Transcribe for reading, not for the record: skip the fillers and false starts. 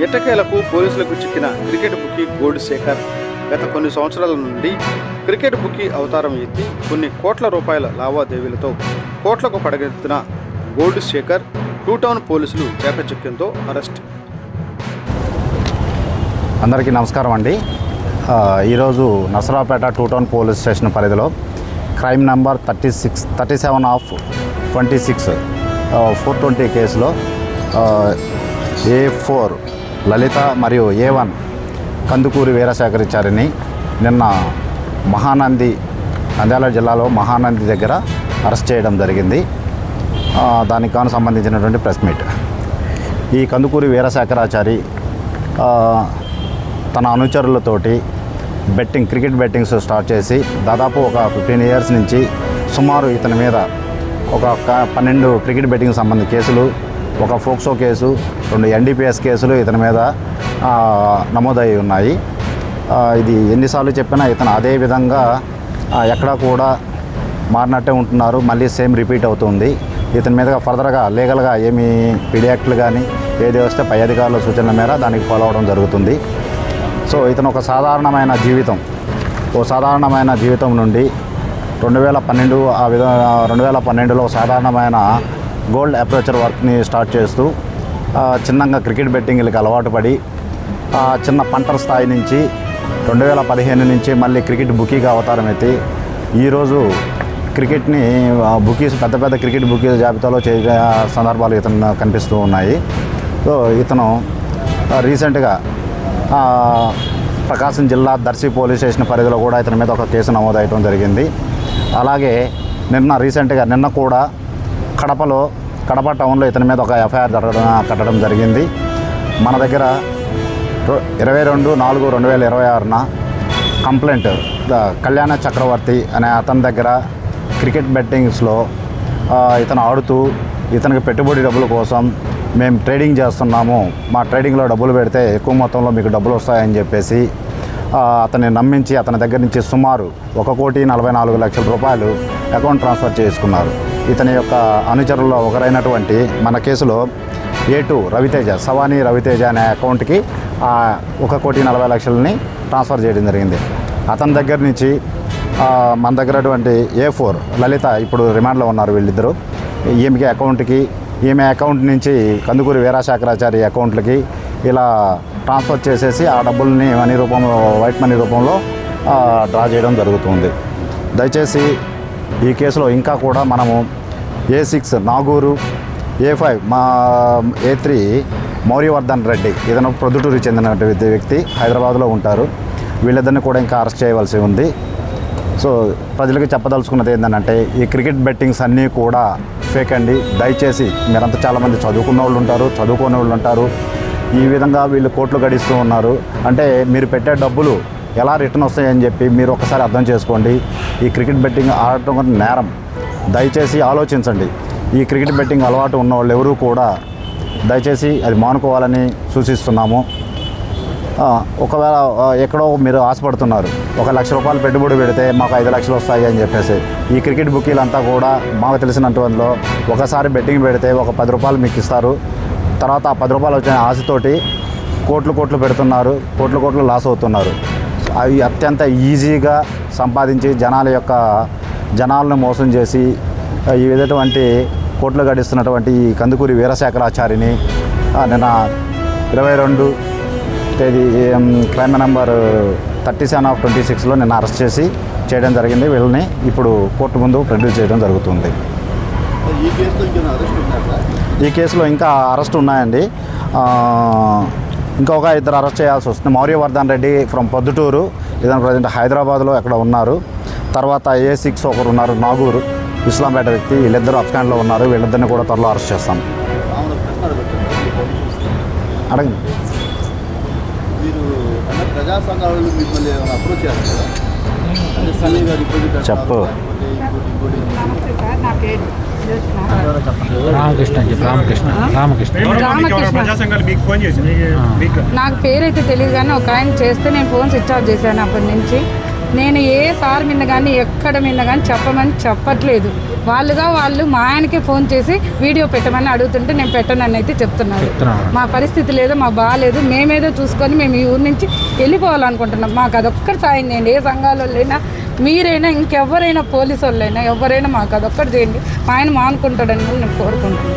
ఎట్టకేలకు పోలీసులకు చిక్కిన క్రికెట్ బుకీ గోల్డ్ శేఖర్ గత కొన్ని సంవత్సరాల నుండి క్రికెట్ బుకీ అవతారం ఎత్తి కొన్ని కోట్ల రూపాయల లావాదేవీలతో కోట్లకు పడగెత్తిన గోల్డ్ శేఖర్ టూ టౌన్ పోలీసులు చాకచక్యంతో అరెస్ట్. అందరికీ నమస్కారం అండి. ఈరోజు Narasaraopet two town police station పరిధిలో క్రైమ్ నెంబర్ 37/26 420 కేసులో A4 లలిత మరియు A1 కందుకూరి వీరశేఖరాచారిని నిన్న నంద్యాల జిల్లాలో మహానంది దగ్గర అరెస్ట్ చేయడం జరిగింది. దానికి కాను సంబంధించినటువంటి ప్రెస్ మీట్. ఈ కందుకూరి వీరశేఖరాచారి తన అనుచరులతోటి క్రికెట్ బెట్టింగ్స్ స్టార్ట్ చేసి దాదాపు ఒక 15 ఇయర్స్ నుంచి సుమారు ఇతని మీద ఒక 12 క్రికెట్ బెట్టింగ్ సంబంధించిన కేసులు, ఒక ఫోక్సో కేసు, 2 NDPS కేసులు ఇతని మీద నమోదై ఉన్నాయి. ఇది ఎన్నిసార్లు చెప్పినా ఇతను అదే విధంగా ఎక్కడా కూడా మారినట్టే ఉంటున్నారు. మళ్ళీ సేమ్ రిపీట్ అవుతుంది. ఇతని మీద ఫర్దర్గా లీగల్గా ఏమి పీడీ యాక్ట్లు కానీ ఏది వస్తే పై అధికారుల సూచనల మేర దానికి ఫాలో అవడం జరుగుతుంది. సో ఇతను ఒక సాధారణమైన జీవితం నుండి 2012లో సాధారణమైన గోల్డ్ అప్రోచర్ వర్క్ని స్టార్ట్ చేస్తూ చిన్నగా క్రికెట్ బెట్టింగ్లకి అలవాటు పడి చిన్న పంటర్ స్థాయి నుంచి 2015 నుంచి మళ్ళీ క్రికెట్ బుకీగా అవతారం ఎత్తి ఈరోజు క్రికెట్ని పెద్ద క్రికెట్ బుకీ జాబితాలో చేసే సందర్భాలు ఇతను కనిపిస్తూ ఉన్నాయి. సో ఇతను రీసెంట్గా ప్రకాశం జిల్లా దర్శి పోలీస్ స్టేషన్ పరిధిలో కూడా ఇతని మీద ఒక కేసు నమోదవడం జరిగింది. అలాగే నిన్న కూడా కడప టౌన్లో ఇతని మీద ఒక FIR కట్టడం జరిగింది. మన దగ్గర 22/4/2026 కంప్లైంట్ కళ్యాణ చక్రవర్తి అనే అతని దగ్గర క్రికెట్ బెట్టింగ్స్లో ఇతను ఆడుతూ ఇతనికి పెట్టుబడి డబ్బుల కోసం మేము ట్రేడింగ్ చేస్తున్నాము, మా ట్రేడింగ్లో డబ్బులు పెడితే ఎక్కువ మొత్తంలో మీకు డబ్బులు వస్తాయని చెప్పేసి అతన్ని నమ్మించి అతని దగ్గర నుంచి సుమారు 1,44,00,000 రూపాయలు అకౌంట్ ట్రాన్స్ఫర్ చేసుకున్నారు. ఇతని యొక్క అనుచరుల్లో ఒకరైనటువంటి మన కేసులో A2 రవితేజ, సవానీ రవితేజ అనే అకౌంట్కి 1,40,00,000 ట్రాన్స్ఫర్ చేయడం జరిగింది. అతని దగ్గర నుంచి మన దగ్గర A4 లలిత ఇప్పుడు రిమాండ్లో ఉన్నారు. వీళ్ళిద్దరూ ఈమె అకౌంట్ నుంచి కందుకూరి వీరశేఖరాచారి అకౌంట్లకి ఇలా ట్రాన్స్ఫర్ చేసేసి ఆ డబ్బుల్ని వైట్ మనీ రూపంలో డ్రా చేయడం జరుగుతుంది. దయచేసి ఈ కేసులో ఇంకా కూడా మనము A6 Naguru, A5 A3 మౌర్యవర్ధన్ Reddy, ఇతను ప్రొద్దుటూరుకి చెందినటువంటి వ్యక్తి, హైదరాబాద్లో ఉంటారు. వీళ్ళిద్దరిని కూడా ఇంకా అరెస్ట్ చేయవలసి ఉంది. సో ప్రజలకు చెప్పదలుచుకున్నది ఏంటంటే ఈ క్రికెట్ బెట్టింగ్స్ అన్నీ కూడా ఫేక్ అండి. దయచేసి మీరంతా చాలామంది చదువుకున్న వాళ్ళు ఉంటారు, చదువుకోని వాళ్ళు ఉంటారు. ఈ విధంగా వీళ్ళు కోట్లు గడిస్తూ ఉన్నారు. అంటే మీరు పెట్టే డబ్బులు ఎలా రిటర్న్ వస్తాయని చెప్పి మీరు ఒకసారి అర్థం చేసుకోండి. ఈ క్రికెట్ బెట్టింగ్ ఆడటం నేరం. దయచేసి ఆలోచించండి. ఈ క్రికెట్ బెట్టింగ్ అలవాటు ఉన్న వాళ్ళు ఎవరూ కూడా దయచేసి అది మానుకోవాలని సూచిస్తున్నాము. ఒకవేళ ఎక్కడో మీరు ఆశపడుతున్నారు, 1,00,000 రూపాయలు పెట్టుబడి పెడితే మాకు 5 లక్షలు వస్తాయి అని చెప్పేసి, ఈ క్రికెట్ బుకీలంతా కూడా మాకు తెలిసినటువంటిలో ఒకసారి బెట్టింగ్ పెడితే ఒక 10 రూపాయలు మీకు ఇస్తారు. తర్వాత ఆ 10 రూపాయలు వచ్చిన ఆశతోటి కోట్లు పెడుతున్నారు, కోట్లు లాస్ అవుతున్నారు. అవి అత్యంత ఈజీగా సంపాదించి జనాలను మోసం చేసి ఈ విధటువంటి కోట్లు గడిస్తున్నటువంటి ఈ కందుకూరి వీరశేఖరాచారిని నిన్న 22 తేదీ క్రైమ్ నెంబర్ 37/26లో నిన్న అరెస్ట్ చేయడం జరిగింది. వీళ్ళని ఇప్పుడు కోర్టు ముందు ప్రొడ్యూస్ చేయడం జరుగుతుంది. ఈ కేసులో ఇంకా అరెస్ట్ ఉన్నాయండి. ఇంకొక 2 అరెస్ట్ చేయాల్సి వస్తుంది. మౌర్యవర్ధన్ రెడ్డి ఫ్రమ్ పొద్దుటూరు, ఇతను ప్రజెంట్ హైదరాబాద్లో ఎక్కడ ఉన్నారు. తర్వాత A6 ఒకరు ఉన్నారు, నాగూరు, ఇస్లాంపేట వ్యక్తి. వీళ్ళిద్దరూ అఫ్ఘాన్లో ఉన్నారు. వీళ్ళిద్దరిని కూడా త్వరలో అరెస్ట్ చేస్తాం. అడగండి. చెప్పు. నాకు పేరైతే తెలియదు కానీ ఒక ఆయన చేస్తే నేను ఫోన్ స్విచ్ ఆఫ్ చేశాను. అప్పటి నుంచి నేను ఏ సార్ మీద కానీ ఎక్కడ మీద కానీ చెప్పమని చెప్పట్లేదు. వాళ్ళు మా ఆయనకే ఫోన్ చేసి వీడియో పెట్టమని అడుగుతుంటే నేను పెట్టనని అయితే చెప్తున్నాను. మా పరిస్థితి లేదు, మా బాగాలేదు, మేమేదో చూసుకొని మేము ఈ ఊరి నుంచి వెళ్ళిపోవాలనుకుంటున్నాం. మాకు అదొక్కటి సాయం చేయండి. ఏ సంఘాలైనా మీరైనా ఇంకెవరైనా పోలీసు వాళ్ళైనా ఎవరైనా మాకు అదొక్కటి చేయండి. మా ఆయన మానుకుంటాడని నేను కోరుకుంటున్నాను.